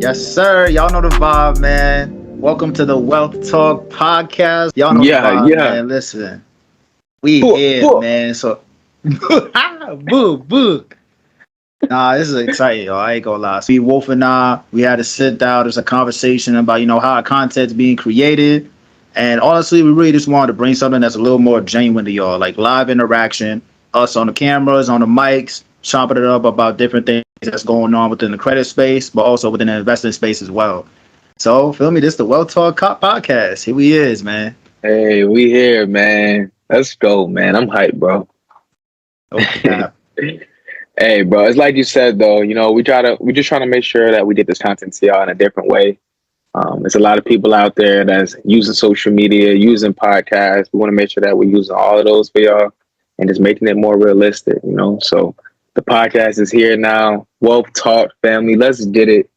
Yes, sir. Y'all know the vibe, man. Welcome to the Wealth Talk podcast. Y'all know the Yeah, vibe, yeah. man. Listen, we Book, here, book. man. So, boo, boo. Nah, this is exciting, y'all. I ain't gonna lie. So, Wolf and I, we had to sit down. There's a conversation about, how our content's being created. And honestly, we really just wanted to bring something that's a little more genuine to y'all, like live interaction, us on the cameras, on the mics, chopping it up about different things that's going on within the credit space, but also within the investing space as well. So, feel me? This is the Wealth Talk podcast. Here we is, man. Hey, we here, man. Let's go, man. I'm hyped, bro. No cap. Hey, bro. It's like you said, though. We just trying to make sure that we get this content to y'all in a different way. There's a lot of people out there that's using social media, using podcasts. We want to make sure that we're using all of those for y'all and just making it more realistic. So the podcast is here now. Wealth Talk, family. Let's get it.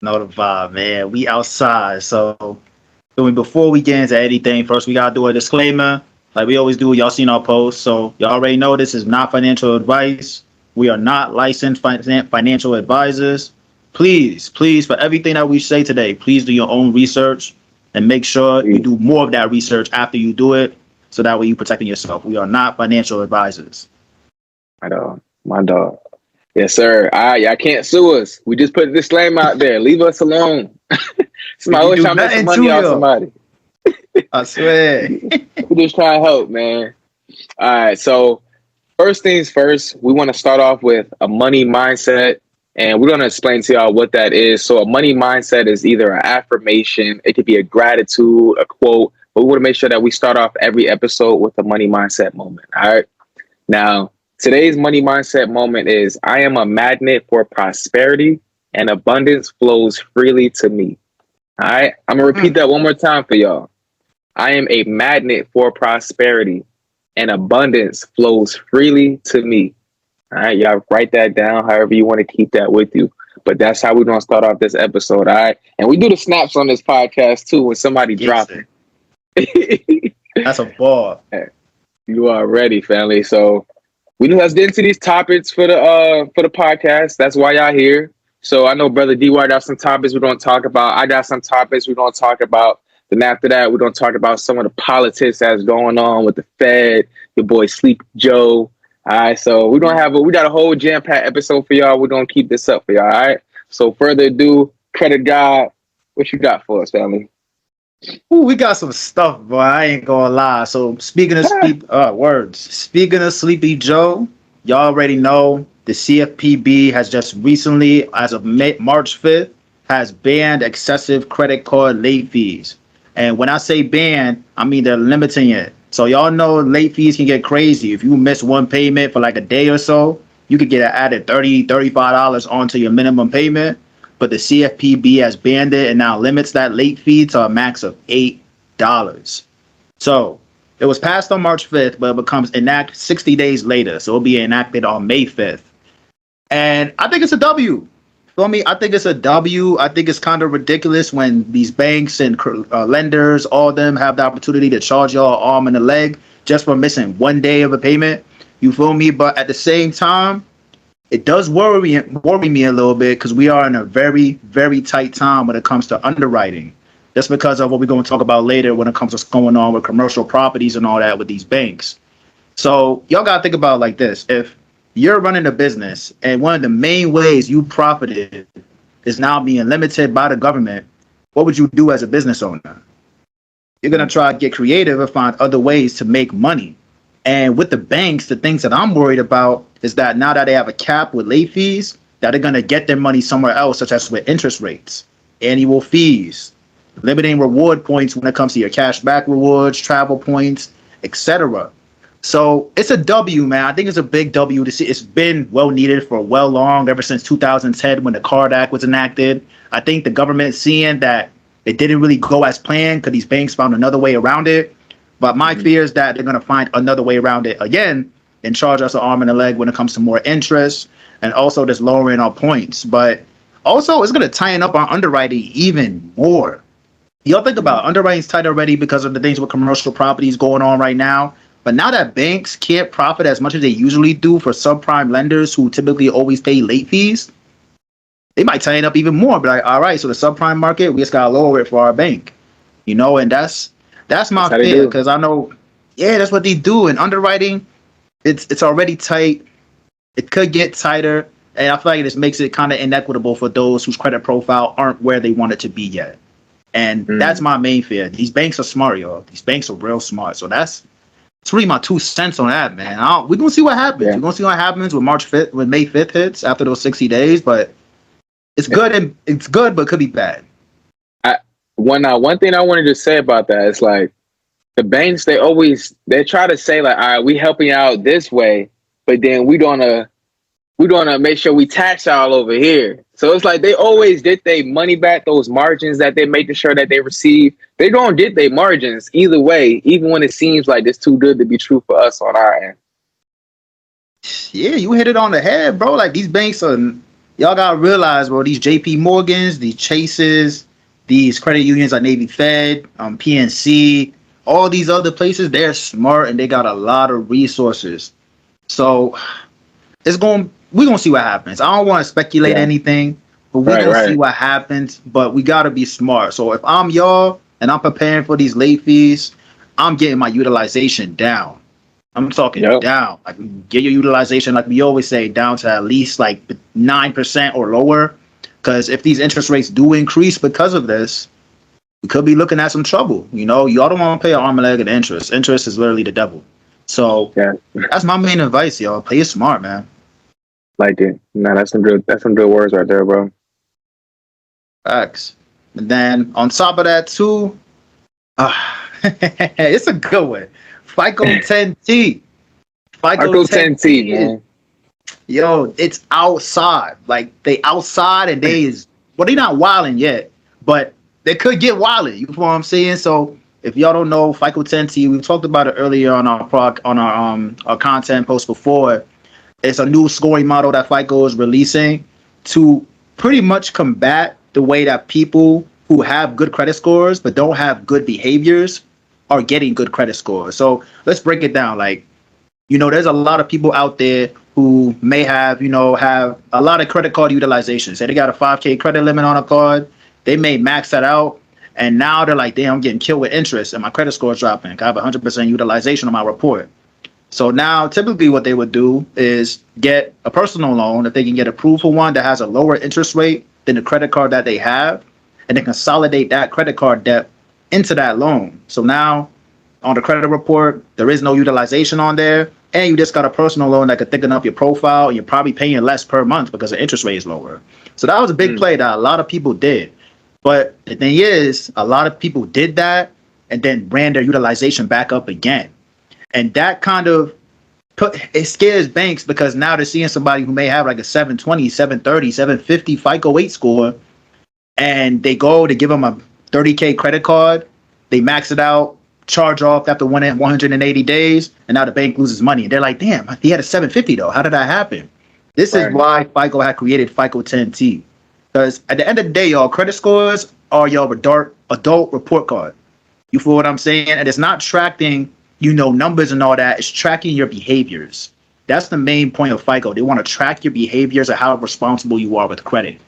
Know the vibe, man. We outside. So, before we get into anything, first we gotta do a disclaimer, like we always do. Y'all seen our posts, so y'all already know this is not financial advice. We are not licensed financial advisors. Please, for everything that we say today, please do your own research and make sure you do more of that research after you do it, so that way you're protecting yourself. We are not financial advisors. My dog. Yes, sir. I can't sue us. We just put a disclaimer out there. Leave us alone. Somebody We always do trying to make some nothing to money off you. somebody. I swear. We just trying to help, man. All right. So first things first, we want to start off with a money mindset. And we're going to explain to y'all what that is. So a money mindset is either an affirmation, it could be a gratitude, a quote, but we want to make sure that we start off every episode with a money mindset moment. All right. Now, today's money mindset moment is I am a magnet for prosperity and abundance flows freely to me. All right. I'm going to repeat that one more time for y'all. I am a magnet for prosperity and abundance flows freely to me. All right. Y'all write that down however you want to keep that with you. But that's how we're going to start off this episode. All right. And we do the snaps on this podcast too when somebody drops it. That's a ball. You are ready, family. So let's get into these topics for the podcast. That's why y'all here. So I know Brother D-Waugh got some topics we're going to talk about. I got some topics we're going to talk about. Then after that, we're going to talk about some of the politics that's going on with the Fed, your boy Sleep Joe. All right, so we got a whole jam-packed episode for y'all. We're going to keep this up for y'all, all right? So further ado, credit God. What you got for us, family? Ooh, we got some stuff, boy. I ain't gonna lie. So speaking of Sleepy Joe, y'all already know the CFPB has just recently, as of March 5th, has banned excessive credit card late fees. And when I say banned, I mean they're limiting it. So y'all know late fees can get crazy. If you miss one payment for like a day or so, you could get added $30, $35 onto your minimum payment. But the CFPB has banned it and now limits that late fee to a max of $8. So it was passed on March 5th, but it becomes enacted 60 days later. So it'll be enacted on May 5th. And I think it's a W. Feel me? I think it's a W. I think it's kind of ridiculous when these banks and lenders, all of them have the opportunity to charge y'all an arm and a leg just for missing one day of a payment. You feel me? But at the same time, it does worry me a little bit because we are in a very, very tight time when it comes to underwriting. Just because of what we're going to talk about later when it comes to what's going on with commercial properties and all that with these banks. So y'all got to think about it like this. If you're running a business and one of the main ways you profited is now being limited by the government, what would you do as a business owner? You're going to try to get creative and find other ways to make money. And with the banks, the things that I'm worried about is that now that they have a cap with late fees, that they're going to get their money somewhere else, such as with interest rates, annual fees, limiting reward points when it comes to your cash back rewards, travel points, etc. So it's a W, man. I think it's a big W to see. It's been well needed for well long, ever since 2010 when the Card Act was enacted. I think the government seeing that it didn't really go as planned because these banks found another way around it. But my fear is that they're going to find another way around it again and charge us an arm and a leg when it comes to more interest and also just lowering our points. But also, it's going to tighten up our underwriting even more. Y'all think about underwriting's tight already because of the things with commercial properties going on right now. But now that banks can't profit as much as they usually do for subprime lenders who typically always pay late fees, they might tighten up even more. But like, all right, so the subprime market, we just gotta lower it for our bank, and that's That's my how they fear do. because I know, yeah, that's what they do in underwriting. It's already tight. It could get tighter, and I feel like this makes it kind of inequitable for those whose credit profile aren't where they want it to be yet. And that's Mm. my main fear. These banks are smart, y'all. These banks are real smart. So it's really my 2 cents on that, man. We're gonna see what happens. Yeah. We're gonna see what happens when March 5th, when May 5th hits after those 60 days. But it's good, but it could be bad. I, one thing I wanted to say about that is like the banks, they try to say like, all right, we helping you out this way, but then we gonna make sure we tax y'all over here. So it's like they always get their money back, those margins that they're making sure that they receive. They gonna get their margins either way, even when it seems like it's too good to be true for us on our end. Yeah, you hit it on the head, bro. Like these banks are, y'all gotta realize, bro. These J.P. Morgans, these Chases, these credit unions like Navy Fed, PNC, all these other places, they're smart and they got a lot of resources. So we're gonna see what happens. I don't want to speculate Yeah. anything, but we're Right, gonna see right. what happens. But we gotta be smart. So if I'm y'all and I'm preparing for these late fees, I'm getting my utilization down. I'm talking Yep. down. Like get your utilization, like we always say, down to at least like 9% or lower. Because if these interest rates do increase because of this, we could be looking at some trouble. Y'all don't want to pay an arm and leg of interest. Interest is literally the devil. So Yeah. that's my main advice, y'all. Play it smart, man. Like it. No, that's some good words right there, bro. Facts. And then on top of that too, uh, it's a good one. FICO 10T. FICO Arco 10T, 10T is, man. yo, it's outside. Like they outside and they not wilding yet, but they could get wilding. You know what I'm saying? So if y'all don't know FICO 10T, we talked about it earlier on our content post before. It's a new scoring model that FICO is releasing to pretty much combat the way that people who have good credit scores but don't have good behaviors are getting good credit scores. So let's break it down. Like, there's a lot of people out there who may have a lot of credit card utilization. Say they got a 5K credit limit on a card. They may max that out. And now they're like, damn, I'm getting killed with interest and my credit score is dropping. I have 100% utilization on my report. So now, typically, what they would do is get a personal loan if they can get approved for one that has a lower interest rate than the credit card that they have, and then consolidate that credit card debt into that loan. So now, on the credit report, there is no utilization on there, and you just got a personal loan that could thicken up your profile, and you're probably paying less per month because the interest rate is lower. So that was a big play that a lot of people did. But the thing is, a lot of people did that and then ran their utilization back up again. And that kind of it scares banks because now they're seeing somebody who may have like a 720, 730, 750 FICO 8 score, and they go to give them a 30K credit card. They max it out, charge off after 180 days, and now the bank loses money. And they're like, damn, he had a 750 though. How did that happen? This is why FICO had created FICO 10T. Because at the end of the day, y'all, credit scores are your adult report card. You feel what I'm saying? And it's not tracking numbers and all that. It's tracking your behaviors. That's the main point of FICO. They want to track your behaviors and how responsible you are with credit.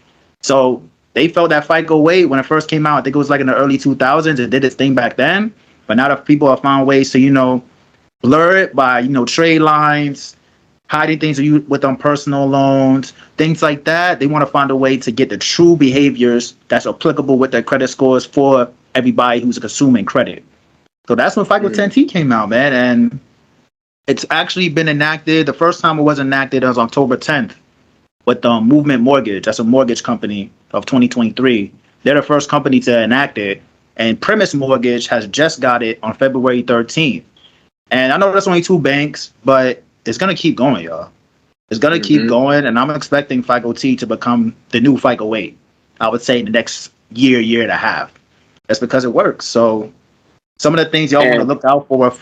So they felt that FICO weight when it first came out. I think it was like in the early 2000s. It did its thing back then. But now that people have found ways to, blur it by, trade lines, hiding things with them personal loans, things like that. They want to find a way to get the true behaviors that's applicable with their credit scores for everybody who's consuming credit. So that's when FICO 10T came out, man. And it's actually been enacted. The first time it was enacted was October 10th with Movement Mortgage. That's a mortgage company of 2023. They're the first company to enact it. And Premise Mortgage has just got it on February 13th. And I know that's only two banks, but it's going to keep going, y'all. It's going to keep going. And I'm expecting FICO T to become the new FICO 8. I would say in the next year and a half. That's because it works. So some of the things y'all want to look out for.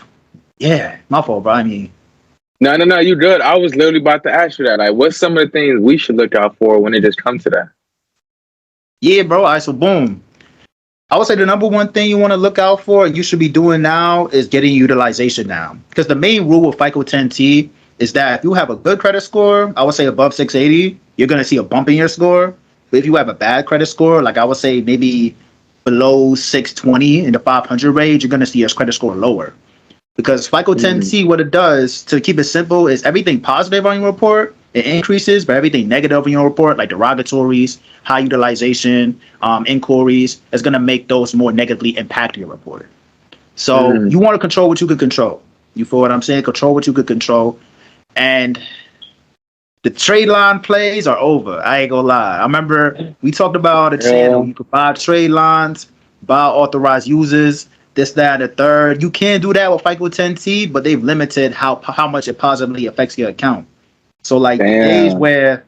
Yeah, my fault, bro. I mean, no, you good. I was literally about to ask you that. Like, what's some of the things we should look out for when it just comes to that? Yeah, bro. All right, so boom. I would say the number one thing you want to look out for, you should be doing now, is getting utilization down. Because the main rule with FICO 10T is that if you have a good credit score, I would say above 680, you're going to see a bump in your score. But if you have a bad credit score, like I would say maybe below 620 in the 500 range, you're going to see your credit score lower. Because FICO 10T, what it does, to keep it simple, is everything positive on your report, it increases, but everything negative on your report, like derogatories, high utilization, inquiries, is going to make those more negatively impact your report. So you want to control what you can control. You feel what I'm saying? Control what you can control. And the trade line plays are over. I ain't gonna lie. I remember we talked about a channel. You could buy trade lines, buy authorized users, this, that, and the third. You can do that with FICO 10T, but they've limited how much it positively affects your account. So like days where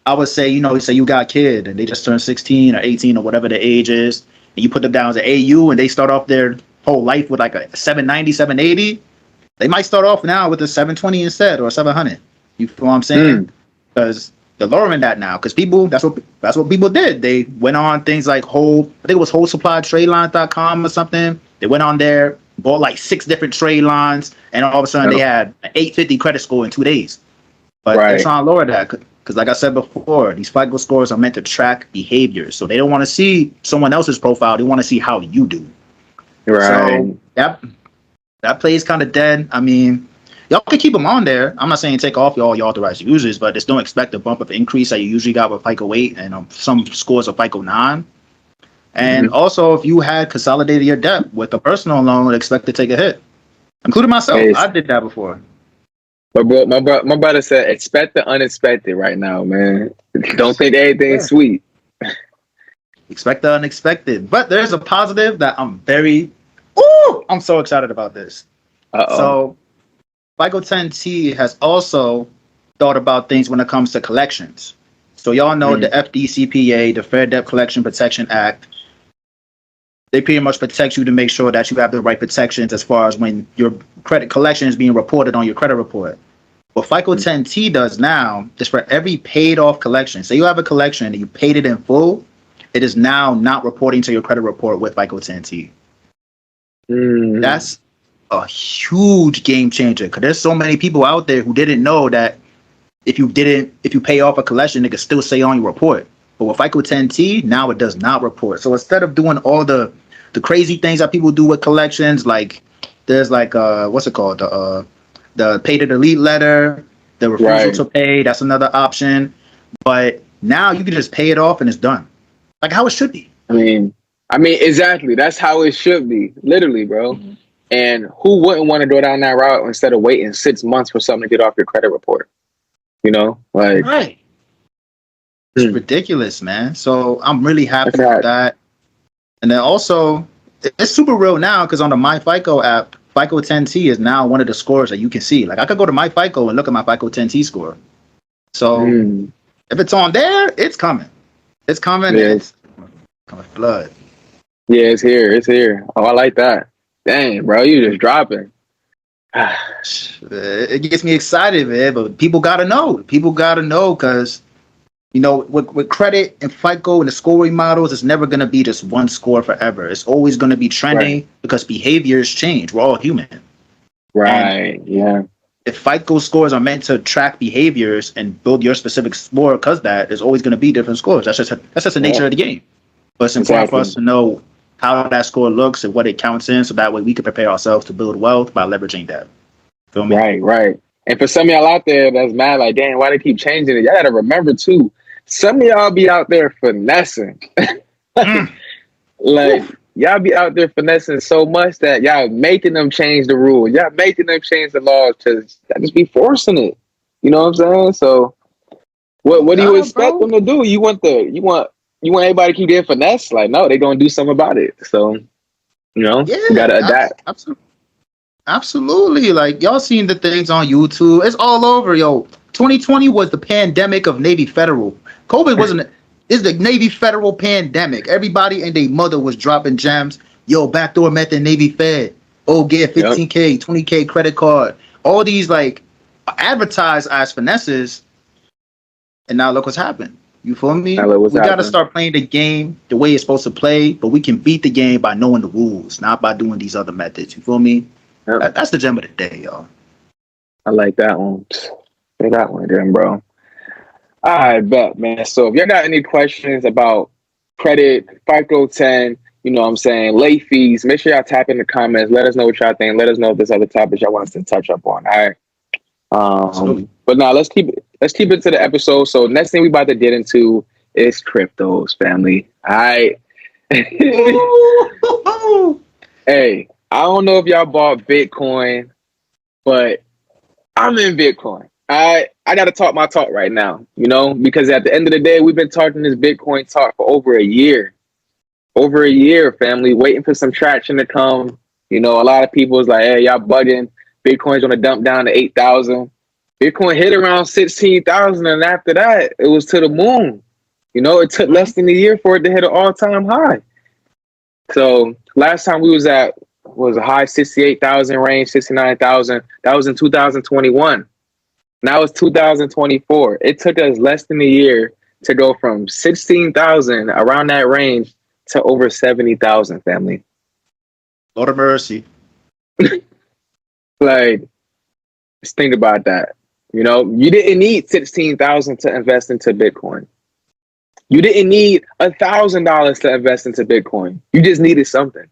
I would say, say you got a kid and they just turned 16 or 18 or whatever the age is, and you put them down as an AU and they start off their whole life with like a 790, 780, they might start off now with a 720 instead or 700. You feel what I'm saying? Because they're lowering that now. Because people, that's what people did. They went on things like I think it was wholesupplytradelines.com or something. They went on there, bought like 6 different trade lines, and all of a sudden they had an 850 credit score in 2 days. But they're trying to lower that because, like I said before, these FICO scores are meant to track behaviors. So they don't want to see someone else's profile. They want to see how you do. Right. So that play is kind of dead. I mean, y'all can keep them on there. I'm not saying take off all your authorized users, but just don't expect a bump of increase that you usually got with FICO 8 and some scores of FICO 9. And also, if you had consolidated your debt with a personal loan, expect to take a hit, including myself. I did that before. My brother said, expect the unexpected right now, man. Don't think anything's sweet. Expect the unexpected. But there's a positive that I'm so excited about this. So FICO 10T has also thought about things when it comes to collections. So y'all know the FDCPA, the Fair Debt Collection Protection Act, they pretty much protect you to make sure that you have the right protections as far as when your credit collection is being reported on your credit report. What FICO 10T does now is for every paid off collection. Say you have a collection and you paid it in full, it is now not reporting to your credit report with FICO 10T. That's a huge game changer because there's so many people out there who didn't know that if you pay off a collection, it could still say on your report. But with FICO 10T, now it does not report. So instead of doing all the crazy things that people do with collections, like there's like what's it called, the pay to delete letter, the refusal to pay, that's another option. But now you can just pay it off and it's done, like how it should be. I mean exactly. That's how it should be, literally, bro. And who wouldn't want to go down that route instead of waiting 6 months for something to get off your credit report? Like it's ridiculous, man. So I'm really happy with that. And then also, it's super real now because on the MyFICO app, FICO 10T is now one of the scores that you can see. Like I could go to MyFICO and look at my FICO 10T score. So if it's on there, it's coming. It's coming. Yeah. It's coming blood. Yeah, it's here. It's here. Oh, I like that. Dang, bro, you just dropping. It gets me excited, man. But people gotta know. People gotta know because with credit and FICO and the scoring models, it's never gonna be just one score forever. It's always gonna be trending because behaviors change. We're all human. Right. And if FICO scores are meant to track behaviors and build your specific score, because there's always gonna be different scores. That's just the nature of the game. But it's important for us to know how that score looks and what it counts in, so that way we can prepare ourselves to build wealth by leveraging that. Feel me? Right. And for some of y'all out there that's mad, like, dang, why they keep changing it? Y'all gotta remember too, some of y'all be out there finessing. Like, y'all be out there finessing so much that y'all making them change the rules. Y'all making them change the laws because y'all just be forcing it. You know what I'm saying? So what do you expect them to do? You want everybody to keep getting finesse? Like, no, they're gonna do something about it. So, you gotta adapt. Absolutely. Like, y'all seen the things on YouTube. It's all over, yo. 2020 was the pandemic of Navy Federal. COVID wasn't. It's the Navy Federal pandemic. Everybody and their mother was dropping gems. Yo, backdoor method, Navy Fed. Oh, get 15K, 20K credit card. All these like advertised as finesses. And now look what's happened. You feel me? We got to start playing the game the way it's supposed to play, but we can beat the game by knowing the rules, not by doing these other methods. You feel me? Yep. That's the gem of the day, y'all. I like that one. Say that one again, bro. I bet, man. So if y'all got any questions about credit, FICO 10, you know what I'm saying, late fees, make sure y'all tap in the comments. Let us know what y'all think. Let us know if there's other topics y'all want us to touch up on. All right. Absolutely. But now let's keep it to the episode. So next thing we about to get into is cryptos, family. All right. Hey, I don't know if y'all bought Bitcoin, but I'm in Bitcoin. I got to talk my talk right now, you know, because at the end of the day, we've been talking this Bitcoin talk for over a year, family, waiting for some traction to come. You know, a lot of people is like, hey, y'all bugging. Bitcoin's going to dump down to 8,000. Bitcoin hit around 16,000. And after that, it was to the moon. You know, it took less than a year for it to hit an all-time high. So last time we was at was a high 68,000 range, 69,000. That was in 2021. Now it's 2024. It took us less than a year to go from 16,000 around that range to over 70,000, family. Lord of mercy. Like, just think about that. You know, you didn't need 16,000 to invest into Bitcoin. You didn't need $1,000 to invest into Bitcoin. You just needed something.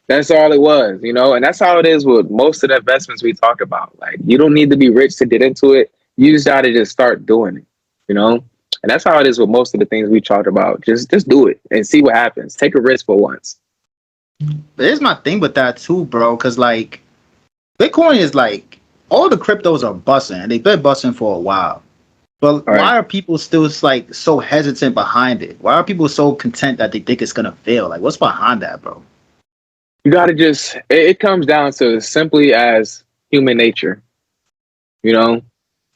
That's all it was, you know, and that's how it is with most of the investments we talk about. Like, you don't need to be rich to get into it. You just got to just start doing it, you know, and that's how it is with most of the things we talked about. Just do it and see what happens. Take a risk for once. But here's my thing with that too, bro, because like Bitcoin is like all the cryptos are busting and they've been busting for a while. But All right. why are people still like so hesitant behind it? Why are people so content that they think it's gonna fail? Like, what's behind that, bro? You got to just, it comes down to simply as human nature, you know,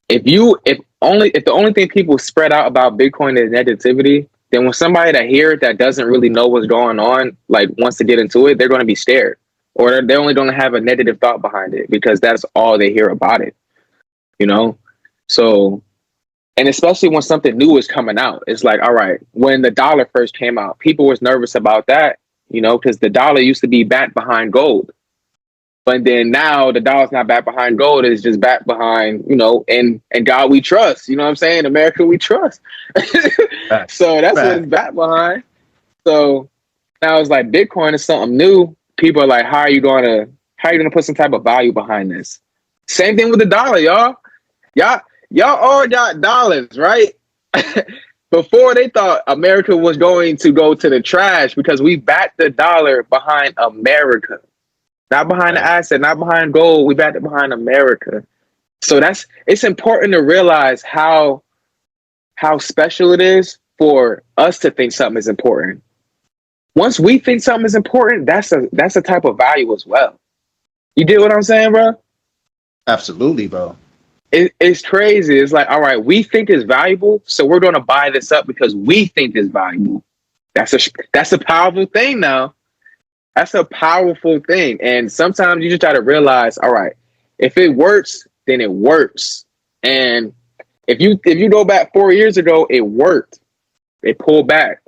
if the only thing people spread out about Bitcoin is negativity, then when somebody that hear it that doesn't really know what's going on, like wants to get into it, they're going to be scared, or they're only going to have a negative thought behind it because that's all they hear about it, you know? So, and especially when something new is coming out, it's like, all right, when the dollar first came out, people was nervous about that, you know, because the dollar used to be backed behind gold. But then now the dollar's not back behind gold; it's just back behind, you know, and God we trust. You know what I'm saying? America we trust. Facts. So that's what it's Facts. back behind. So now it's like Bitcoin is something new. People are like, how are you gonna put some type of value behind this? Same thing with the dollar, y'all. Y'all all got dollars, right? Before they thought America was going to go to the trash because we backed the dollar behind America. Not behind the Facts. asset, not behind gold. We backed it behind America. So it's important to realize how special it is for us to think something is important. Once we think something is important, that's a type of value as well. You get what I'm saying, bro? Absolutely, bro. It's crazy. It's like, all right, we think it's valuable, so we're going to buy this up because we think it's valuable. That's a powerful thing now. That's a powerful thing. And sometimes you just got to realize, all right, if it works, then it works. And if you go back 4 years ago, it worked. It pulled back.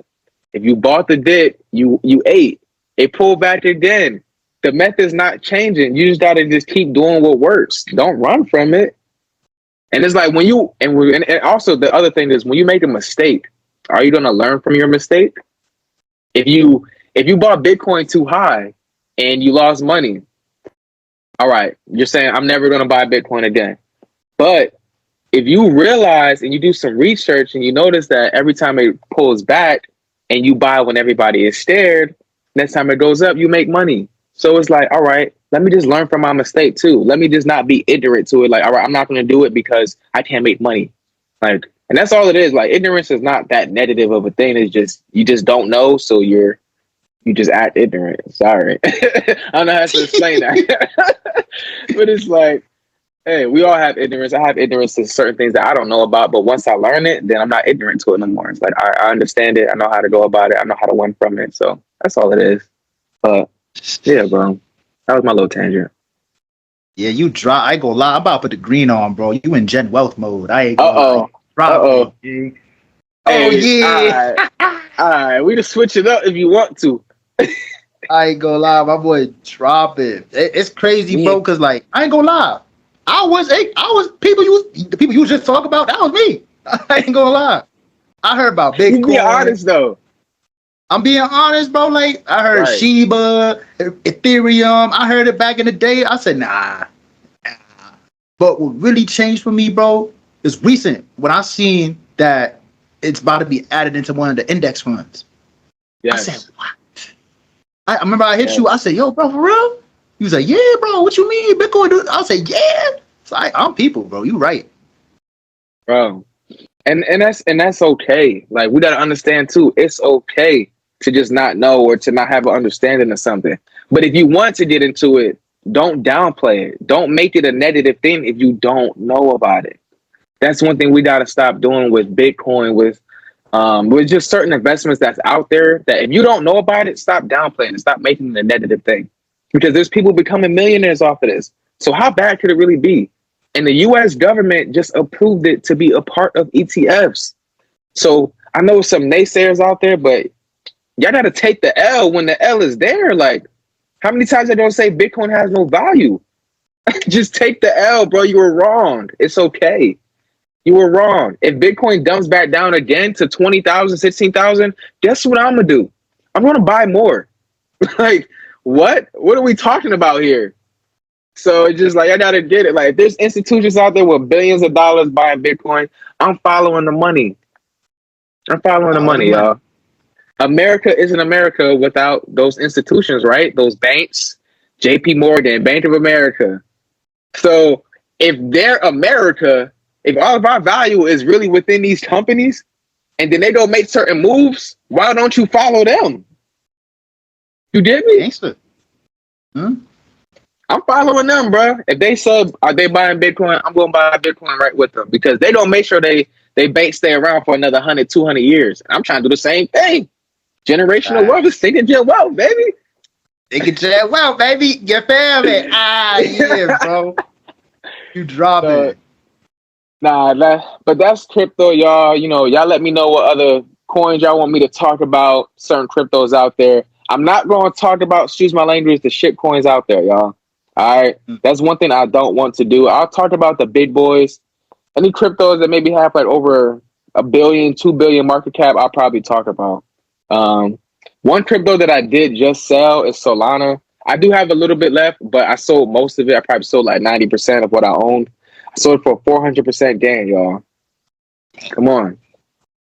If you bought the dip, you ate. It pulled back again. The method's not changing. You just got to just keep doing what works. Don't run from it. And it's like and also the other thing is when you make a mistake, are you going to learn from your mistake? If you bought Bitcoin too high and you lost money, all right, you're saying I'm never going to buy Bitcoin again. But if you realize and you do some research and you notice that every time it pulls back and you buy when everybody is scared, next time it goes up, you make money. So it's like, all right, let me just learn from my mistake too. Let me just not be ignorant to it. Like, all right, I'm not going to do it because I can't make money. Like, and that's all it is. Like, ignorance is not that negative of a thing. It's just, you just don't know. So you just act ignorant. Sorry. I don't know how to explain that. But it's like, hey, we all have ignorance. I have ignorance to certain things that I don't know about. But once I learn it, then I'm not ignorant to it no more. It's like, I understand it. I know how to go about it. I know how to win from it. So that's all it is. But yeah, bro. That was my little tangent. Yeah, you drop. I ain't gonna lie. I'm about to put the green on, bro. You in Gen Wealth mode. I ain't gonna lie. Uh-oh. Drop Uh-oh. it. Oh Hey, yeah. all right. We just switch it up if you want to. I ain't gonna lie, my boy drop it. It's crazy, bro. Cause like I ain't gonna lie. I was people you was just talking about. That was me. I ain't gonna lie. I heard about You be Bitcoin. honest though. I'm being honest, bro. Like I heard Right. Shiba, Ethereum. I heard it back in the day. I said, nah. But what really changed for me, bro, is recent when I seen that it's about to be added into one of the index funds. I said, Yes. what? I remember I hit Yes. you. I said, yo, bro, for real? He was like, yeah, bro. What you mean, Bitcoin? Dude? I said, yeah. It's like I'm people, bro. You right. Bro. And that's okay. Like we gotta understand too, it's okay to just not know or to not have an understanding of something. But if you want to get into it, don't downplay it. Don't make it a negative thing if you don't know about it. That's one thing we gotta stop doing with Bitcoin, with just certain investments that's out there that if you don't know about it, stop downplaying it. Stop making it a negative thing. Because there's people becoming millionaires off of this. So how bad could it really be? And the US government just approved it to be a part of ETFs. So I know some naysayers out there, but y'all gotta take the L when the L is there. Like, how many times I don't say Bitcoin has no value? Just take the L, bro. You were wrong. It's okay. You were wrong. If Bitcoin dumps back down again to 20,000, 16,000, guess what I'm gonna do? I'm gonna buy more. Like, what? What are we talking about here? So it's just like I gotta get it. Like, if there's institutions out there with billions of dollars buying Bitcoin, I'm following the money. I'm following the Follow the money, money. y'all. America isn't America without those institutions, right? Those banks, JP Morgan, Bank of America. So if they're America, if all of our value is really within these companies and then they don't make certain moves, why don't you follow them? You get me? Gangster. Hmm? I'm following them, bro. If they sub, are they buying Bitcoin? I'm going to buy Bitcoin right with them because they don't make sure they bank stay around for another 100, 200 years. I'm trying to do the same thing. Generational wealth is thinking your wealth, baby. They can say, well, baby, you feel me? Yeah, bro. You drop So, it. but that's crypto, y'all. You know, y'all let me know what other coins y'all want me to talk about. Certain cryptos out there. I'm not going to talk about, excuse my language, the shit coins out there, y'all. All right, that's one thing I don't want to do. I'll talk about the big boys. Any cryptos that maybe have like over a billion, 2 billion market cap, I'll probably talk about. One crypto that I did just sell is Solana. I do have a little bit left, but I sold most of it. I probably sold like 90% of what I owned. I sold it for 400% gain, y'all. Come on.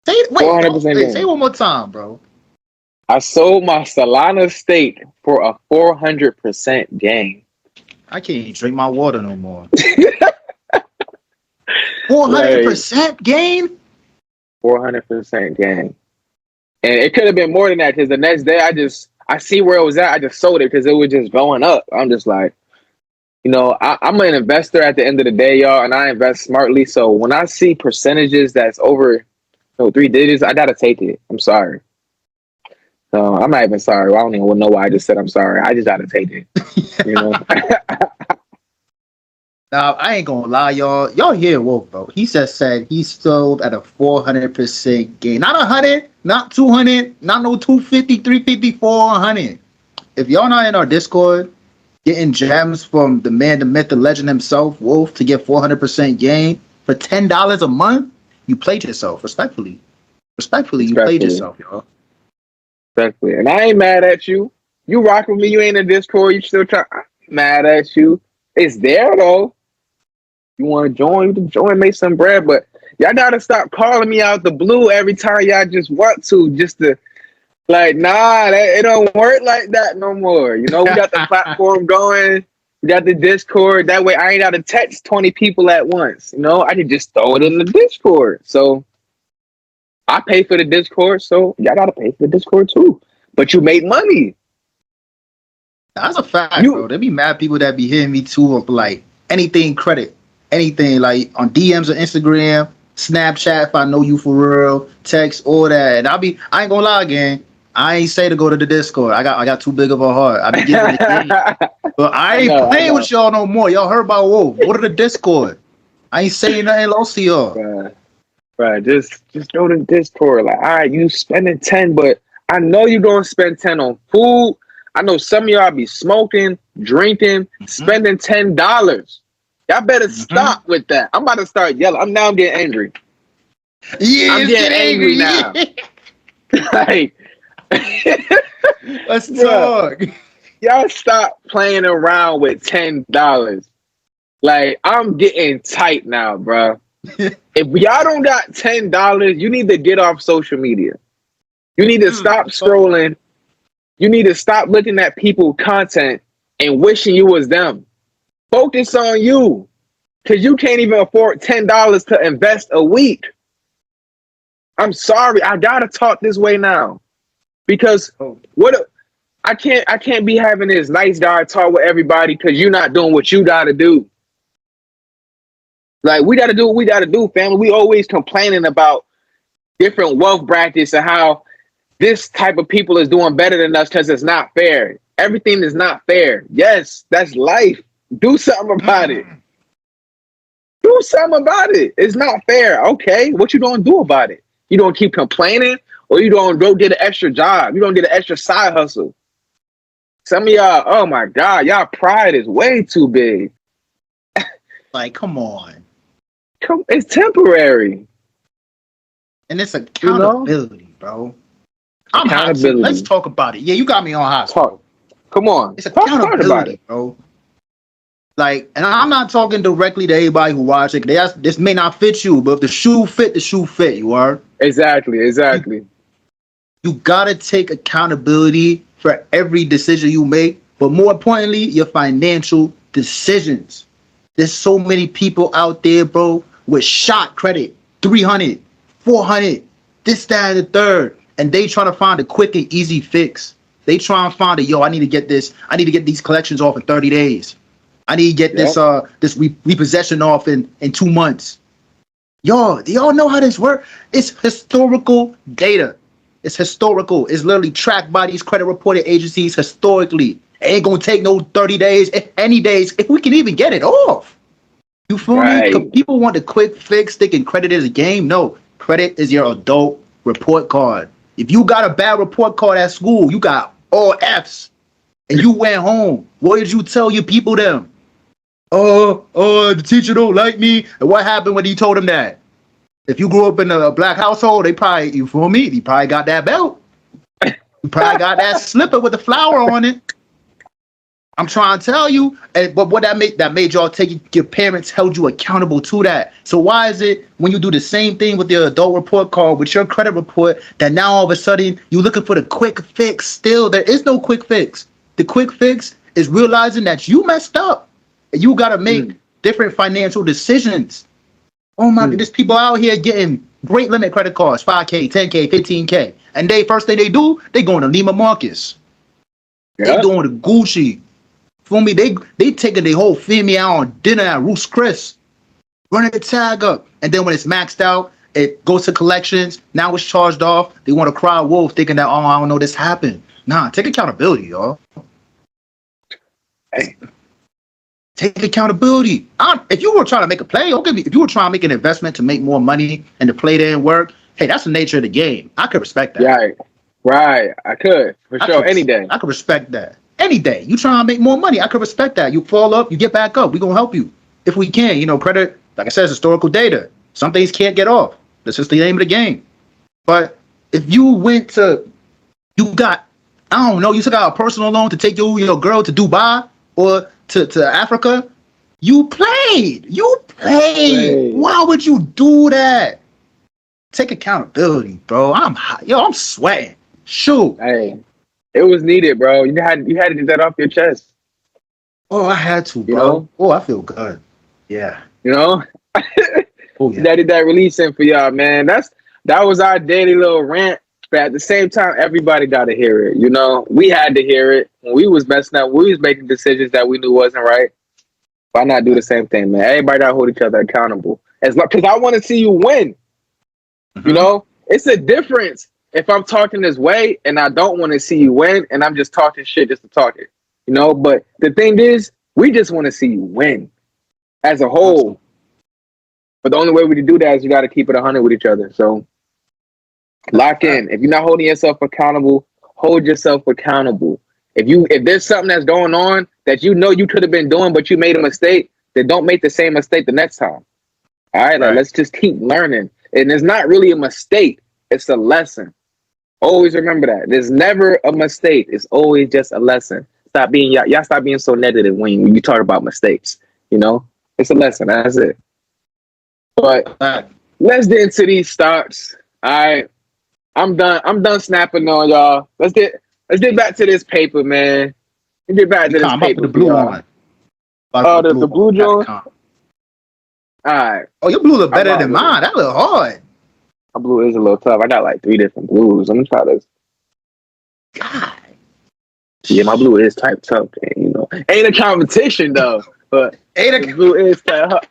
Say, wait, 400% say it gain. one more time, bro. I sold my Solana stake for a 400% gain. I can't even drink my water no more. Like 400% gain? 400% gain. And it could have been more than that because the next day I see where it was at. I just sold it because it was just going up. I'm just like, I'm an investor at the end of the day, y'all, and I invest smartly. So when I see percentages that's over 3 digits, I gotta take it. I'm sorry. So I'm not even sorry. I don't even know why I just said I'm sorry. I just gotta take it. You know. Now, I ain't gonna lie, y'all. Y'all hear Wolf, bro. He just said he sold at a 400% gain. Not 100, not 200, not no 250, 350, 400. If y'all not in our Discord, getting gems from the man, the myth, the legend himself, Wolf, to get 400% gain for $10 a month, you played yourself. Respectfully. Respectfully, you played Respectfully. yourself, y'all. Respectfully. And I ain't mad at you. You rock with me. You ain't in Discord. You still try. I'm mad at you. It's there though. You want to join? You can join, make some bread. But y'all gotta stop calling me out the blue every time y'all just want to. Just to like, nah, it don't work like that no more. You know, we got the platform going. We got the Discord. That way, I ain't gotta text 20 people at once. You know, I can just throw it in the Discord. So I pay for the Discord, so y'all gotta pay for the Discord too. But you make money. That's a fact, bro. You There be mad people that be hitting me too of like anything credit, anything like on DMs or Instagram, Snapchat if I know you for real, text, all that. And I ain't gonna lie again. I ain't say to go to the Discord. I got too big of a heart. I be giving the game. But I I ain't know, playing with y'all no more. Y'all heard about Wolf. Go to the Discord. I ain't saying nothing else to y'all. Bruh, just go to Discord. Like, all right, you spending 10, but I know you're gonna spend 10 on food. I know some of y'all be smoking, drinking, spending $10. Y'all better stop with that. I'm about to start yelling. I'm getting angry. Yeah, I'm let's get getting angry now. Like, let's bruh, talk. y'all stop playing around with $10. Like, I'm getting tight now, bruh. If y'all don't got $10, you need to get off social media. You need to stop scrolling. You need to stop looking at people's content and wishing you was them. Focus on you, because you can't even afford $10 to invest a week. I'm sorry, I gotta talk this way now, because what I can't be having this nice guy talk with everybody because you're not doing what you gotta do. Like, we gotta do what we gotta do, family. We always complaining about different wealth brackets and how this type of people is doing better than us because it's not fair. Everything is not fair. Yes, that's life. Do something about it. Do something about it. It's not fair. Okay, what you gonna do about it? You don't keep complaining, or you don't go get an extra job. You don't get an extra side hustle. Some of y'all, oh my God, y'all pride is way too big. Like, come on. It's temporary. And it's accountability, bro. I'm hot too. Let's talk about it. Yeah, you got me on hot. Talk. Come on. It's accountability, about it, bro. Like, and I'm not talking directly to anybody who watch it. This may not fit you, but if the shoe fit, the shoe fit. You are exactly. You gotta take accountability for every decision you make, but more importantly, your financial decisions. There's so many people out there, bro, with shot credit, 300, 400, this, that, and the third, and they trying to find a quick and easy fix. They try and find I need to get this. I need to get these collections off in 30 days. I need to get this repossession off in 2 months. Y'all, do y'all know how this works? It's historical data. It's historical. It's literally tracked by these credit reporting agencies historically. It ain't gonna take no 30 days, if any days, if we can even get it off. You feel me? People want the quick fix, thinking credit is a game. No, credit is your adult report card. If you got a bad report card at school, you got all F's, and you went home, what did you tell your people then? The teacher don't like me. And what happened when he told him that? If you grew up in a black household, they probably, you feel me? You probably got that belt. You probably got that slipper with the flower on it. I'm trying to tell you. But what that made y'all take, your parents held you accountable to that. So why is it when you do the same thing with your adult report card, with your credit report, that now all of a sudden you're looking for the quick fix? Still, there is no quick fix. The quick fix is realizing that you messed up. And you got to make different financial decisions. Oh my God, there's people out here getting great limit credit cards, 5K, 10K, 15K. And first thing they do, they going to Neiman Marcus. They doing the Gucci. Feel me? They taking their whole family out on dinner at Ruth's Chris, running the tag up. And then when it's maxed out, it goes to collections. Now it's charged off. They want to cry wolf, thinking that, I don't know this happened. Nah, take accountability, y'all. Hey. Take accountability. If you were trying to make a play, if you were trying to make an investment to make more money and the play didn't work, hey, that's the nature of the game. I could respect that. Right. I could, for sure, any day. I could respect that. Any day. You trying to make more money, I could respect that. You fall up, you get back up. We're going to help you. If we can, credit, like I said, historical data. Some things can't get off. That's just the name of the game. But if you got, I don't know, you took out a personal loan to take your girl to Dubai or to Africa, you played. Why would you do that? Take accountability, bro. I'm hot. I'm sweating. Shoot. Hey, it was needed, bro. You had to get that off your chest. Oh, I had to, bro. Oh, I feel good. Yeah. Oh, yeah. That did that releasing for y'all, man. That was our daily little rant. But at the same time, everybody got to hear it. We had to hear it. When we was messing up, we was making decisions that we knew wasn't right. Why not do the same thing, man? Everybody got to hold each other accountable. Because I want to see you win. It's a difference if I'm talking this way and I don't want to see you win and I'm just talking shit just to talk it. But the thing is, we just want to see you win as a whole. But the only way we can do that is you got to keep it 100 with each other. So lock in. If you're not holding yourself accountable, hold yourself accountable. If there's something that's going on that you could have been doing, but you made a mistake, then don't make the same mistake the next time. All right? Let's just keep learning. And it's not really a mistake. It's a lesson. Always remember that. There's never a mistake. It's always just a lesson. Stop being y'all stop being so negative when you talk about mistakes. You know? It's a lesson. That's it. But let's get into these stocks. All right. I'm done snapping on y'all. Let's get back to this paper, man. Let's get back to this paper. The blue one. Oh, the blue joint? All right. Oh, your blue look better than mine. That look hard. My blue is a little tough. I got like 3 different blues. I'm gonna try this. God. Yeah, my blue is type tough, man, you know. Ain't a competition though, but blue is tough.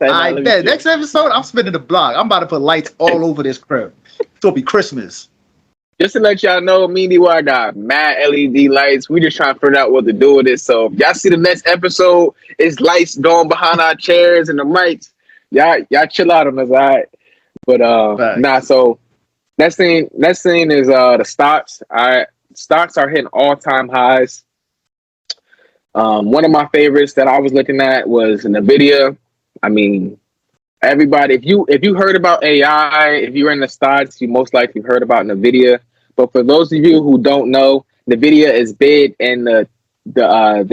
I bet. Next episode, I'm spinning the block. I'm about to put lights all over this crib. It'll be Christmas. Just to let y'all know, me and D-Waugh got mad LED lights. We just trying to figure out what to do with it. So if y'all see the next episode, it's lights going behind our chairs and the mics. Y'all chill out on us, all right? But nah, so next thing is the stocks. All right. Stocks are hitting all-time highs. One of my favorites that I was looking at was NVIDIA. I mean, everybody, if you heard about AI, if you're in the stocks, you most likely heard about NVIDIA. But for those of you who don't know, NVIDIA is big in the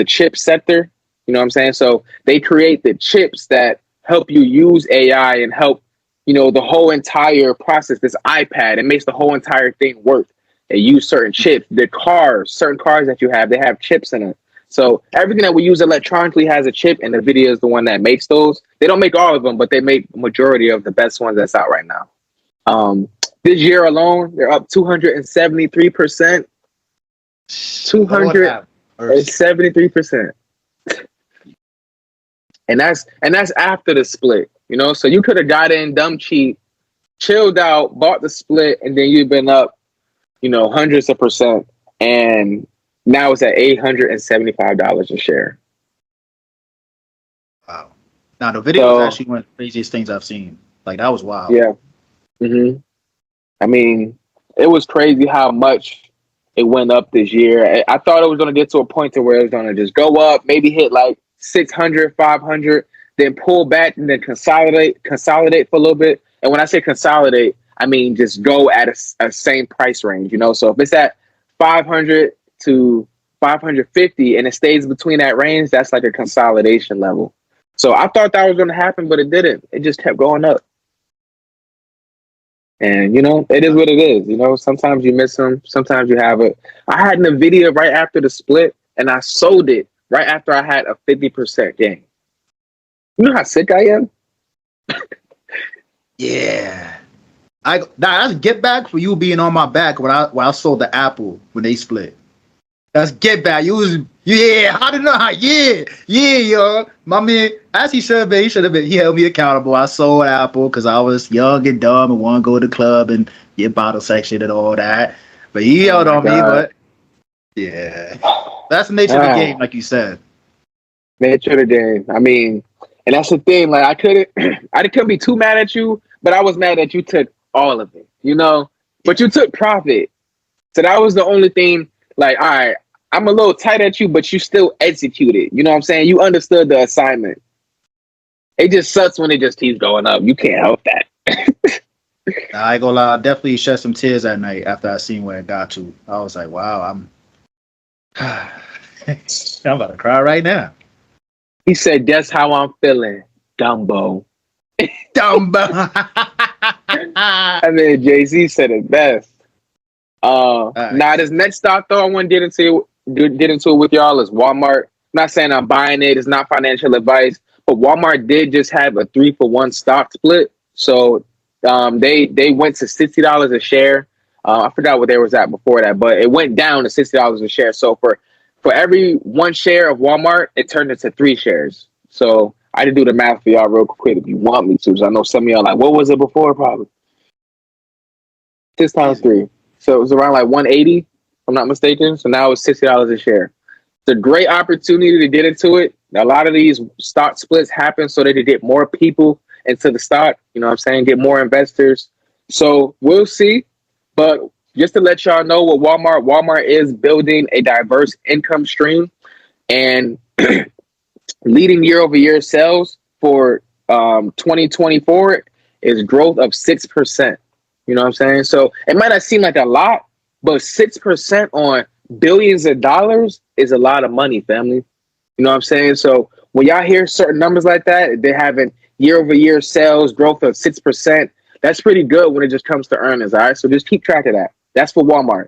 chip sector. You know what I'm saying? So they create the chips that help you use AI and help, you know, the whole entire process. This iPad, it makes the whole entire thing work. They use certain chips. Certain cars that you have, they have chips in it. So everything that we use electronically has a chip, and NVIDIA is the one that makes those. They don't make all of them, but they make a majority of the best ones that's out right now. This year alone, they're up 273%. 273%. And that's after the split, you know? So you could have got in dumb cheap, chilled out, bought the split, and then you've been up, you know, hundreds of percent. And now it's at $875 a share. Wow. Now the video is actually one of the craziest things I've seen. Like, that was wild. Yeah. I mean, it was crazy how much it went up this year. I thought it was going to get to a point to where it was going to just go up, maybe hit like 600, 500, then pull back and then consolidate for a little bit. And when I say consolidate, I mean just go at a same price range, you know? So if it's at 500 to 550 and it stays between that range, that's like a consolidation level. So I thought that was going to happen, but it didn't. It just kept going up. And, you know, it is what it is. You know, sometimes you miss them. Sometimes you have it. I had NVIDIA right after the split, and I sold it right after I had a 50% gain. You know how sick I am? Yeah. That's get back for you being on my back when I sold the Apple when they split. That's get back. I don't know how. Yeah, yo. My man, as he should have been. He held me accountable. I sold Apple because I was young and dumb and wanted to go to the club and get bottle section and all that. But he held on me. But yeah, that's the nature of the game, like you said. Nature of the game. I mean, and that's the thing. Like I couldn't be too mad at you, but I was mad that you took all of it. You know, but you took profit. So that was the only thing. Like, all right, I'm a little tight at you, but you still executed. You know what I'm saying? You understood the assignment. It just sucks when it just keeps going up. You can't help that. I ain't gonna lie, I definitely shed some tears that night after I seen where it got to. I was like, wow, I'm about to cry right now. He said, "That's how I'm feeling, Dumbo." Dumbo. I mean, Jay-Z said it best. Now this next stock though I want to get into it with y'all is Walmart. I'm not saying I'm buying it, it's not financial advice, but Walmart did just have a 3-for-1 stock split. So they went to $60 a share. I forgot what they was at before that, but it went down to $60 a share. So for every 1 share of Walmart, it turned into 3 shares. So I did do the math for y'all real quick if you want me to, because I know some of y'all like, what was it before? Probably 6 times 3. So it was around like 180, if I'm not mistaken. So now it's $60 a share. It's a great opportunity to get into it. A lot of these stock splits happen so that they get more people into the stock. You know what I'm saying? Get more investors. So we'll see. But just to let y'all know what Walmart is building a diverse income stream and leading year-over-year sales for 2024 is growth of 6%. You know what I'm saying? So it might not seem like a lot, but 6% on billions of dollars is a lot of money, family. You know what I'm saying? So when y'all hear certain numbers like that, they're having year-over-year sales growth of 6%. That's pretty good when it just comes to earnings, all right? So just keep track of that. That's for Walmart.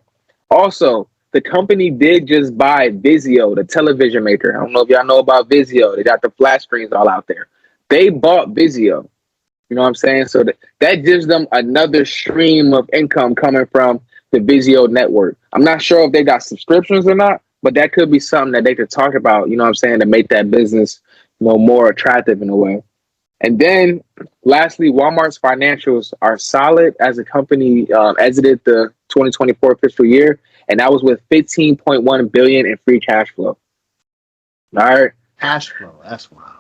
Also, the company did just buy Vizio, the television maker. I don't know if y'all know about Vizio. They got the flat screens all out there. They bought Vizio. You know what I'm saying? So that gives them another stream of income coming from the Vizio network. I'm not sure if they got subscriptions or not, but that could be something that they could talk about, you know what I'm saying, to make that business, more attractive in a way. And then lastly, Walmart's financials are solid as a company exited the 2024 fiscal year, and that was with 15.1 billion in free cash flow. All right. Cash flow. That's wild.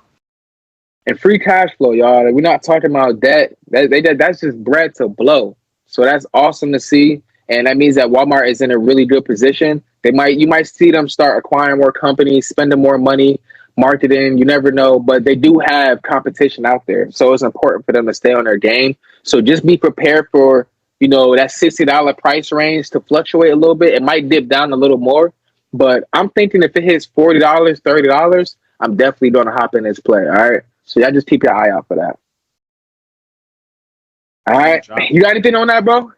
And free cash flow, y'all. We're not talking about debt. That's just bread to blow. So that's awesome to see. And that means that Walmart is in a really good position. You might see them start acquiring more companies, spending more money, marketing. You never know, but they do have competition out there. So it's important for them to stay on their game. So just be prepared for, that $60 price range to fluctuate a little bit. It might dip down a little more, but I'm thinking if it hits $40, $30, I'm definitely going to hop in this play. All right. So y'all just keep your eye out for that. All right. You got anything on that, bro?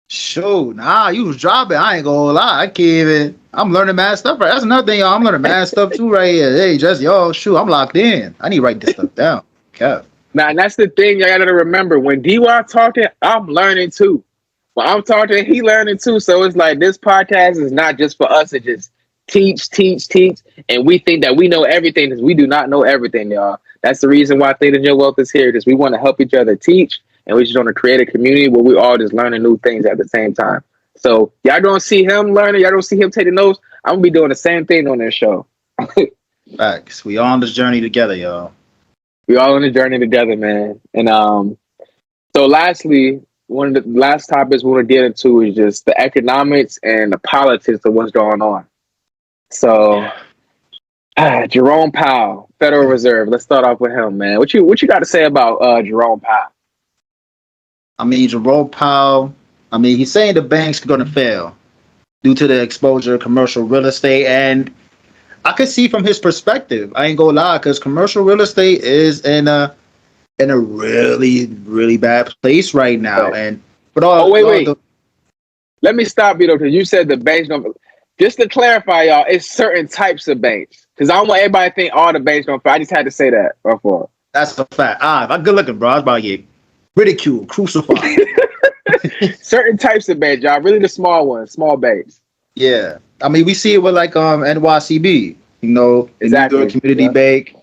Shoot, nah, you was dropping. I ain't gonna lie. I can't even. I'm learning mad stuff. Right, that's another thing, y'all. I'm learning mad stuff too, right here. Hey, just y'all, shoot, I'm locked in. I need to write this stuff down. Kev. Now, and that's the thing y'all gotta remember. When D-Waugh talking, I'm learning too. When I'm talking, he learning too. So it's like this podcast is not just for us to just teach, and we think that we know everything because we do not know everything, y'all. That's the reason why Think and Your Wealth is here, because we want to help each other teach, and we just want to create a community where we all just learning new things at the same time. So y'all don't see him learning, y'all don't see him taking notes. I'm gonna be doing the same thing on this show. Facts. We all on this journey together, y'all. We all on the journey together, man. And so lastly, one of the last topics we want to get into is just the economics and the politics of what's going on. So, Jerome Powell, Federal Reserve. Let's start off with him, man. What you got to say about Jerome Powell? I mean, Jerome Powell. I mean, he's saying the banks are going to fail due to the exposure of commercial real estate, and I could see from his perspective. I ain't gonna lie, because commercial real estate is in a really, really bad place right now. Right. And but wait. Let me stop you though, because you said the banks don't. Just to clarify, y'all, it's certain types of banks. Because I don't want everybody to think all the banks don't fail. I just had to say that before. That's a fact. If I'm good looking, bro, I was about to get ridiculed, crucified. Certain types of banks, y'all. Really the small ones, small banks. Yeah. I mean, we see it with like NYCB, Exactly. New York Community Bank.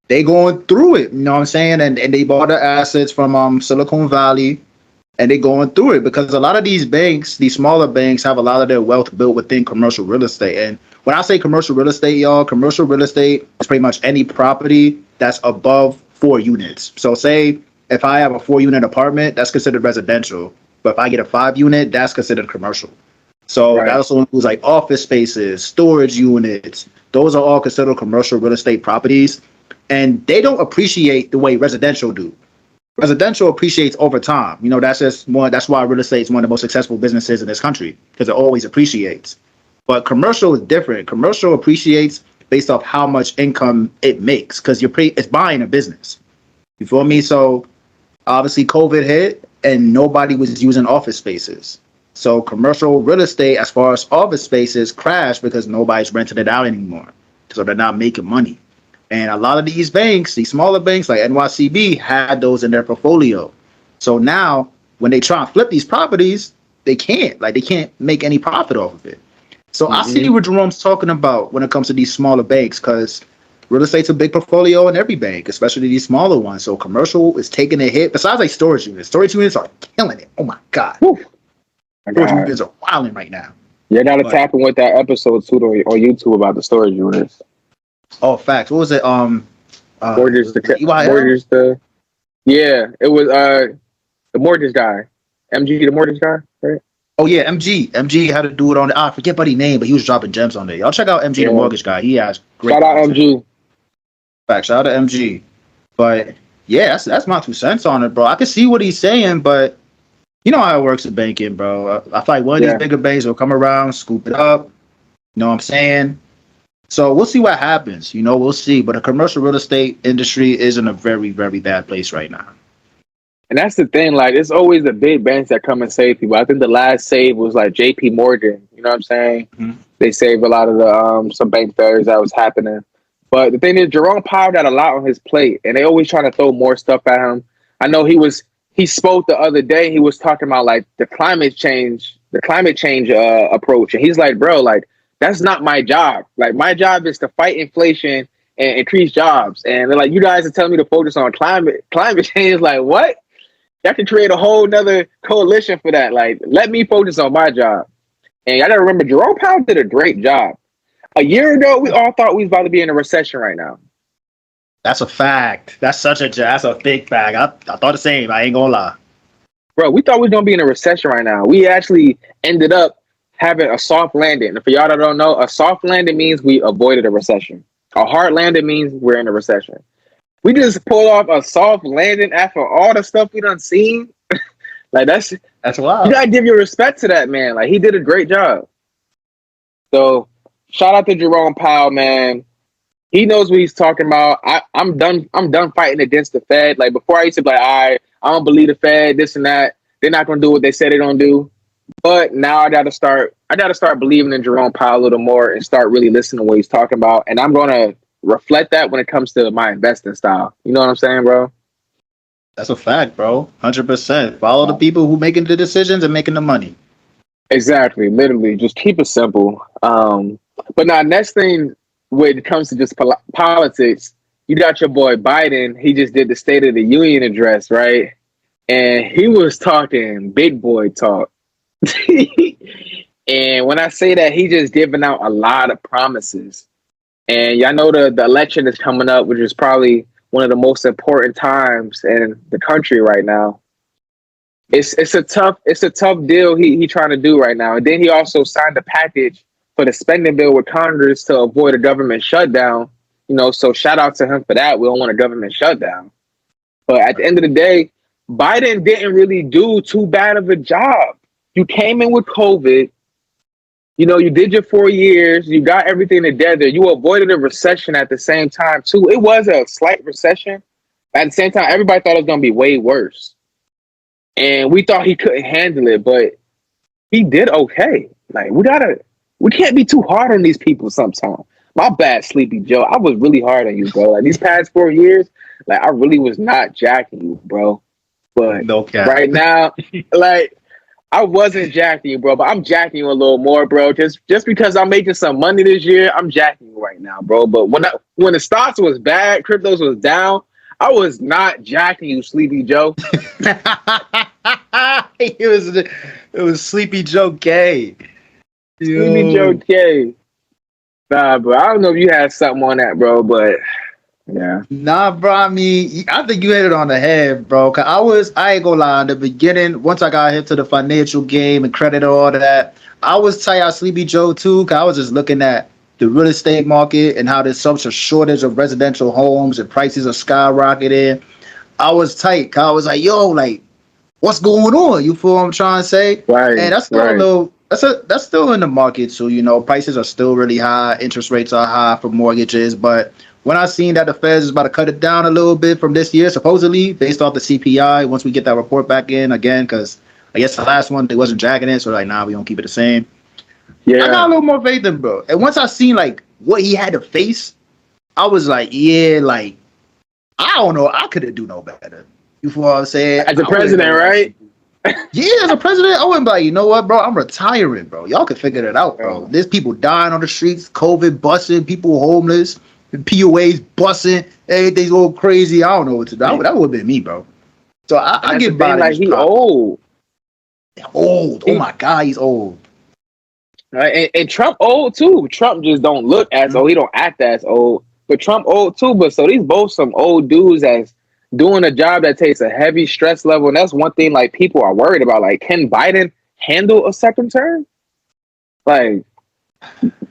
They going through it, you know what I'm saying? And they bought the assets from Silicon Valley, and they going through it because a lot of these banks, these smaller banks, have a lot of their wealth built within commercial real estate. And when I say commercial real estate, y'all, commercial real estate is pretty much any property that's above 4 units. So say if I have a 4-unit apartment, that's considered residential. But if I get a 5-unit, that's considered commercial. So that also includes like office spaces, storage units. Those are all considered commercial real estate properties. And they don't appreciate the way residential do. Residential appreciates over time. That's why real estate is one of the most successful businesses in this country, because it always appreciates. But commercial is different. Commercial appreciates based off how much income it makes, because it's buying a business. You feel me? So obviously COVID hit and nobody was using office spaces. So commercial real estate, as far as office spaces, crashed because nobody's renting it out anymore. So they're not making money. And a lot of these banks, these smaller banks like NYCB, had those in their portfolio. So now when they try and flip these properties, they can't. They can't make any profit off of it. So I see what Jerome's talking about when it comes to these smaller banks, because real estate's a big portfolio in every bank, especially these smaller ones. So commercial is taking a hit. Besides like storage units. Storage units are killing it. Oh my God. Storage units are wilding right now. You gotta tap in with that episode too on YouTube about the storage units. Oh, facts. What was it? Mortgage it was the mortgage guy. MG, the mortgage guy, right? Oh yeah, MG had to do it on I forget buddy's name, but he was dropping gems on there. Y'all check out MG, the mortgage guy. He has great shout out MG. Facts. Shout out to MG. But Yeah, that's my 2 cents on it, bro. I can see what he's saying, but you know how it works in banking, bro. I feel like one of these Yeah. bigger banks will come around, scoop it up. You know what I'm saying? So we'll see what happens. You know, we'll see. But the commercial real estate industry is in a very, very bad place right now. And that's the thing, like it's always the big banks that come and save people. I think the last save was like JP Morgan, you know what I'm saying? Mhm. They saved a lot of the some bank failures that was happening. But the thing is Jerome Powell got a lot on his plate and they always trying to throw more stuff at him. I know he spoke the other day, he was talking about like the climate change approach. And he's like, bro, like that's not my job. Like my job is to fight inflation and increase jobs. And they're like, you guys are telling me to focus on climate change. Like what? Y'all can create a whole nother coalition for that. Like, let me focus on my job. And y'all gotta remember, Jerome Powell did a great job. A year ago, we all thought we was about to be in a recession right now. That's a fact. That's a big fact. I thought the same. I ain't gonna lie. Bro, we thought we was gonna be in a recession right now. We actually ended up having a soft landing. And for y'all that don't know, a soft landing means we avoided a recession. A hard landing means we're in a recession. We just pulled off a soft landing after all the stuff we done seen. Like That's you wild. gotta give your respect to that man. Like he did a great job. So shout out to Jerome Powell, man. He knows what he's talking about. I'm done. I'm done fighting against the Fed. Like before, I used to be like, all right, I don't believe the Fed. This and that. They're not gonna do what they said they're gonna do. But now I gotta start. I gotta start believing in Jerome Powell a little more and start really listening to what he's talking about. And I'm gonna reflect that when it comes to my investing style. You know what I'm saying, bro? That's a fact, bro. 100%. Follow the people who making the decisions and making the money. Exactly. Literally, just keep it simple. But now, next thing when it comes to just politics, you got your boy Biden. He just did the State of the Union address, right? And he was talking big boy talk. And when I say that, he just giving out a lot of promises. And y'all know the election is coming up, which is probably one of the most important times in the country right now. It's a tough deal he trying to do right now. And then he also signed a package for the spending bill with Congress to avoid a government shutdown. You know, so shout out to him for that. We don't want a government shutdown. But at the end of the day, Biden didn't really do too bad of a job. You came in with COVID. You know, you did your 4 years. You got everything together. You avoided a recession at the same time, too. It was a slight recession. At the same time, everybody thought it was going to be way worse. And we thought he couldn't handle it, but he did okay. Like, we can't be too hard on these people sometimes. My bad, Sleepy Joe. I was really hard on you, bro. Like, these past 4 years, like, I really was not jacking you, bro. But No cap. right now, like, I wasn't jacking you, bro, but I'm jacking you a little more, bro. Just because I'm making some money this year, I'm jacking you right now, bro. But when the stocks was bad, cryptos was down, I was not jacking you, Sleepy Joe. it was Sleepy Joe K. Sleepy Joe K. Nah, bro. I don't know if you had something on that, bro, but yeah. Nah, bro. I mean, I think you hit it on the head, bro. Cause I ain't gonna lie. In the beginning, once I got hit to the financial game and credit and all that, I was tight out Sleepy Joe too. Cause I was just looking at the real estate market and how there's such a shortage of residential homes and prices are skyrocketing. I was tight. Cause I was like, yo, like, what's going on? You feel what I'm trying to say? Right, And that's still a right. little. That's still in the market too. You know, prices are still really high. Interest rates are high for mortgages, but when I seen that the Feds is about to cut it down a little bit from this year, supposedly based off the CPI, once we get that report back in again, because I guess the last one they wasn't jacking it, so like, nah, we don't keep it the same. Yeah. I got a little more faith in bro. And once I seen like what he had to face, I was like, yeah, like I don't know, I couldn't do no better. You feel what I'm saying? As a president, right? Yeah, as a president, I wouldn't be like, you know what, bro? I'm retiring, bro. Y'all can figure it out, bro. There's people dying on the streets, COVID busting, people homeless, POAs busting, everything's all crazy. I don't know what to do. That would have been me, bro. So I get Biden. Like he old. Old. Oh my God, he's old. Right? And Trump old too. Trump just don't look as old. He don't act as old. But Trump old too. But so these both some old dudes that's doing a job that takes a heavy stress level. And that's one thing like people are worried about. Like, can Biden handle a second term? Like,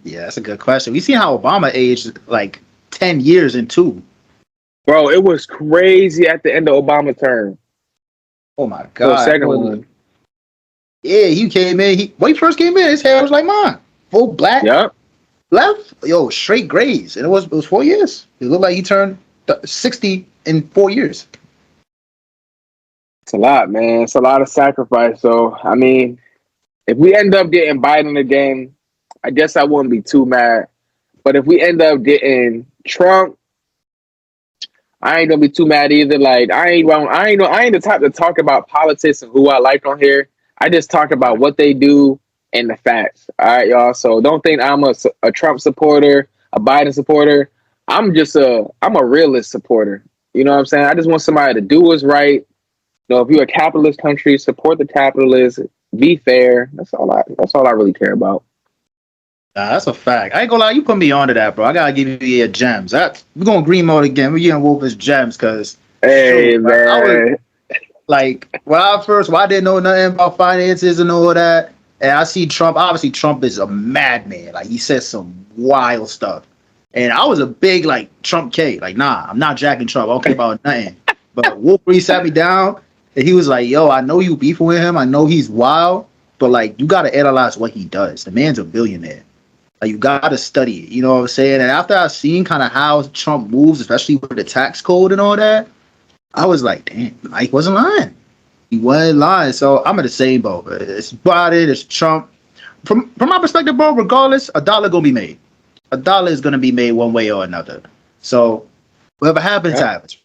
yeah, that's a good question. We see how Obama aged like 10 years in two. Bro, it was crazy at the end of Obama term. Oh my So god! second one. Yeah, he came in. When he first came in, his hair was like mine, full black, Yep. left, yo, straight grays, and it was 4 years. It looked like he turned 60 in 4 years. It's a lot, man. It's a lot of sacrifice. So, I mean, if we end up getting Biden again, I guess I wouldn't be too mad. But if we end up getting Trump, I ain't gonna be too mad either. Like I ain't the type to talk about politics and who I like on here. I just talk about what they do and the facts. All right, y'all. So don't think I'm a Trump supporter, a Biden supporter. I'm a realist supporter. You know what I'm saying? I just want somebody to do what's right. You know, if you're a capitalist country, support the capitalists, be fair. That's all I really care about. Nah, that's a fact. I ain't gonna lie, you put me onto that, bro. I gotta give you your gems. We're going green mode again. We're getting Wolf's gems because Hey, shoot, man. I was man. like when I didn't know nothing about finances and all that. And I see Trump, obviously Trump is a madman. Like he says some wild stuff. And I was a big like Trump K. Like, nah, I'm not jacking Trump. I don't care about nothing. But Wolf really sat me down and he was like, yo, I know you beefing with him. I know he's wild, but like you gotta analyze what he does. The man's a billionaire. Like you gotta study it, you know what I'm saying? And after I seen kind of how Trump moves, especially with the tax code and all that, I was like, damn, Mike wasn't lying. He wasn't lying. So I'm in the same boat. It's Biden, it's Trump. From my perspective, bro, regardless, a dollar gonna be made. A dollar is gonna be made one way or another. So whatever happens, happens.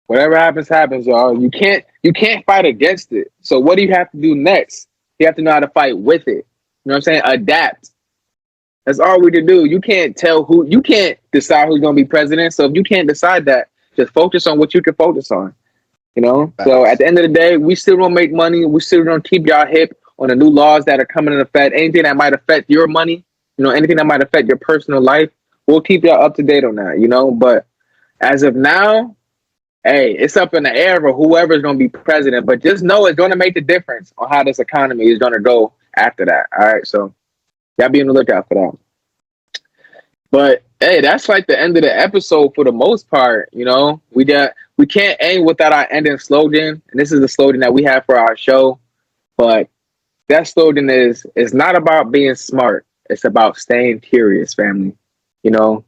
Whatever happens, happens, y'all. You can't fight against it. So what do you have to do next? You have to know how to fight with it. You know what I'm saying? Adapt. That's all we can do. You can't decide who's gonna be president. So if you can't decide that, just focus on what you can focus on. You know? Facts. So at the end of the day, we still don't make money. We still don't keep y'all hip on the new laws that are coming in effect. Anything that might affect your money, you know, anything that might affect your personal life, we'll keep y'all up to date on that, you know. But as of now, hey, it's up in the air for whoever's going to be president, but just know it's going to make the difference on how this economy is going to go after that. All right, so y'all be on the lookout for that. But hey, that's like the end of the episode for the most part. You know, we can't end without our ending slogan, and this is the slogan that we have for our show. But that slogan is not about being smart; it's about staying curious, family. You know,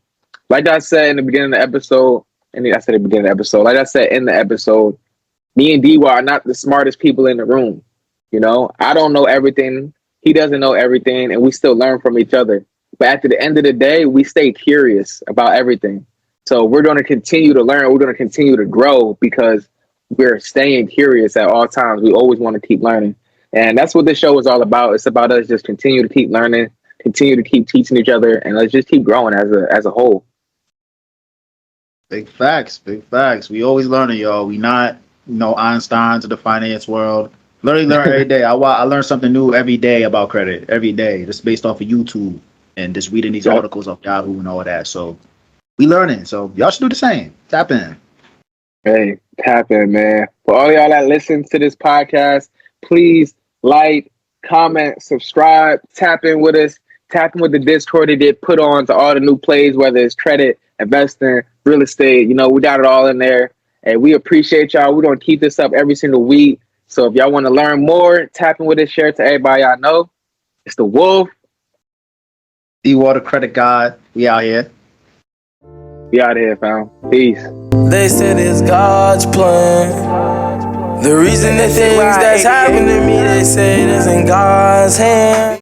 like I said in the beginning of the episode. And I said at the beginning of the episode, like I said in the episode, me and D-Waugh are not the smartest people in the room. You know, I don't know everything. He doesn't know everything, and we still learn from each other. But at the end of the day, we stay curious about everything. So we're going to continue to learn. We're going to continue to grow because we're staying curious at all times. We always want to keep learning. And that's what this show is all about. It's about us just continue to keep learning, continue to keep teaching each other, and let's just keep growing as a whole. Big facts, big facts. We always learning, y'all. We not, Einsteins of the finance world. Literally learn every day. I learn something new every day about credit. Every day, just based off of YouTube and just reading these articles of Yahoo and all that. So we learning. So y'all should do the same. Tap in. Hey, tap in, man. For all y'all that listen to this podcast, please like, comment, subscribe, tap in with us. Tap in with the Discord they did put on to all the new plays, whether it's credit, investing, real estate. You know, we got it all in there. And we appreciate y'all. We're going to keep this up every single week. So if y'all want to learn more, tap in with us, share it to everybody y'all know. It's the Wolf. D-Waugh, the credit god. We out here. We out here, fam. Peace. They said it's God's plan. The reason the things that's happening to me, they say it is in God's hand.